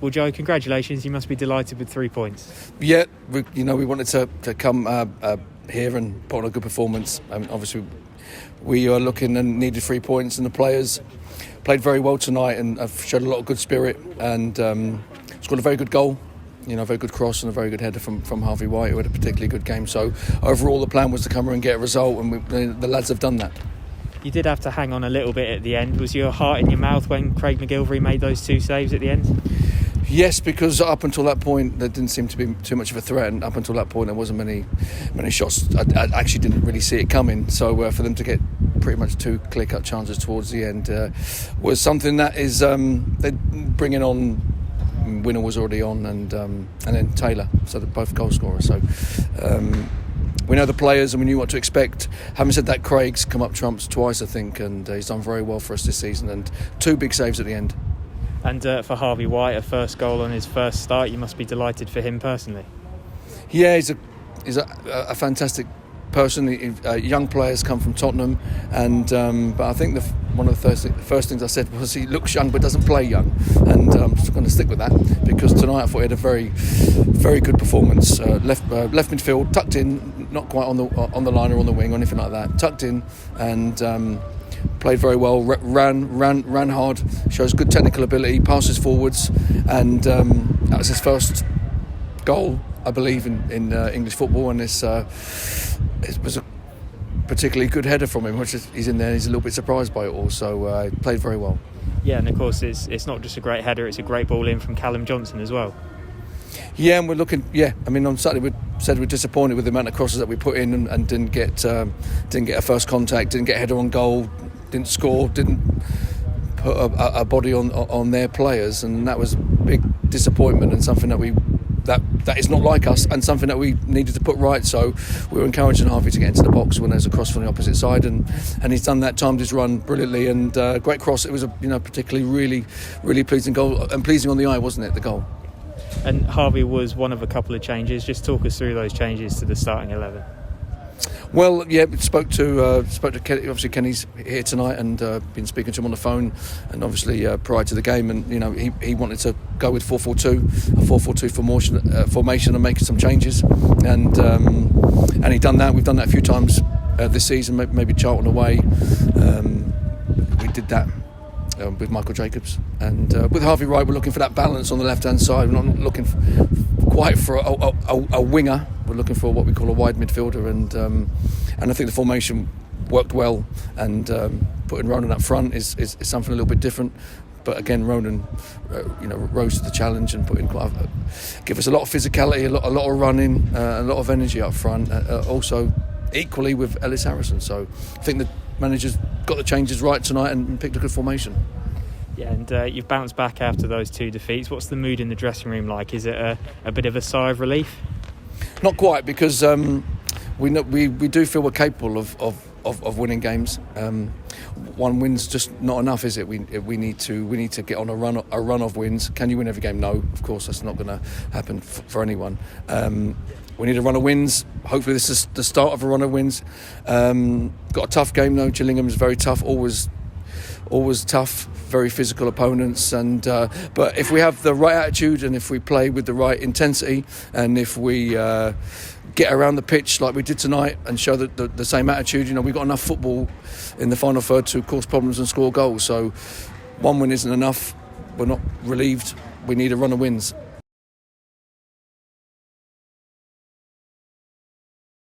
Well, Joe, congratulations. You must be delighted with 3 points. Yeah, we wanted to come here and put on a good performance. Obviously, we are looking and needed 3 points, and the players played very well tonight and have showed a lot of good spirit and scored a very good goal. A very good cross and a very good header from Harvey White, who had a particularly good game. So overall, the plan was to come here and get a result, and the lads have done that. You did have to hang on a little bit at the end. Was your heart in your mouth when Craig McGilvery made those 2 saves at the end? Yes, because up until that point there didn't seem to be too much of a threat, and up until that point there wasn't many shots. I actually didn't really see it coming, so for them to get pretty much 2 clear-cut chances towards the end was something that is they bringing on. Winner was already on, and then Taylor, so they're both goal scorers. So we know the players and we knew what to expect. Having said that, Craig's come up trumps twice, I think, and he's done very well for us this season, and 2 big saves at the end. And for Harvey White, a first goal on his first start, you must be delighted for him personally. Yeah, he's a fantastic person. Young players come from Tottenham, and but I think one of the first things I said was he looks young but doesn't play young, and I'm just going to stick with that, because tonight I thought he had a very, very good performance. Left midfield, tucked in, not quite on the line or on the wing or anything like that. Tucked in and played very well. Ran hard. Shows good technical ability. Passes forwards, and that was his first goal, I believe, in English football, and it was a particularly good header from him, which he's in there. He's a little bit surprised by it all, so he played very well. Yeah, and of course it's not just a great header; it's a great ball in from Callum Johnson as well. Yeah, and we're looking. Yeah, I mean, on Saturday we said we're disappointed with the amount of crosses that we put in and didn't get a first contact, didn't get a header on goal, didn't score, didn't put a body on their players, and that was a big disappointment and something that is not like us, and something that we needed to put right. So we were encouraging Harvey to get into the box when there's a cross from the opposite side, and he's done that, timed his run brilliantly, and great cross. It was a particularly really pleasing goal, and pleasing on the eye, wasn't it, the goal? And Harvey was one of a couple of changes. Just talk us through those changes to the starting 11. Well, yeah, spoke to Kenny. Obviously, Kenny's here tonight, and been speaking to him on the phone, and obviously prior to the game, and he wanted to go with 4-4-2, a 4-4-2 formation, and make some changes, and he done that. We've done that a few times this season. Maybe Charlton away, we did that with Michael Jacobs, and with Harvey Wright, we're looking for that balance on the left-hand side. We're not looking quite for a winger. We're looking for what we call a wide midfielder, and I think the formation worked well, and putting Ronan up front is something a little bit different. But again, Ronan, rose to the challenge and give us a lot of physicality, a lot of running, a lot of energy up front. Also, equally with Ellis Harrison. So I think the manager's got the changes right tonight and picked a good formation. Yeah, and you've bounced back after those 2 defeats. What's the mood in the dressing room like? Is it a bit of a sigh of relief? Not quite, because we do feel we're capable of winning games. One win's just not enough, is it? We need to get on a run of wins. Can you win every game? No, of course that's not going to happen for anyone. We need a run of wins. Hopefully this is the start of a run of wins. Got a tough game though. Gillingham's very tough, always tough, very physical opponents, and but if we have the right attitude, and if we play with the right intensity, and if we get around the pitch like we did tonight and show the same attitude, we've got enough football in the final third to cause problems and score goals. So 1 win isn't enough. We're not relieved. We need a run of wins.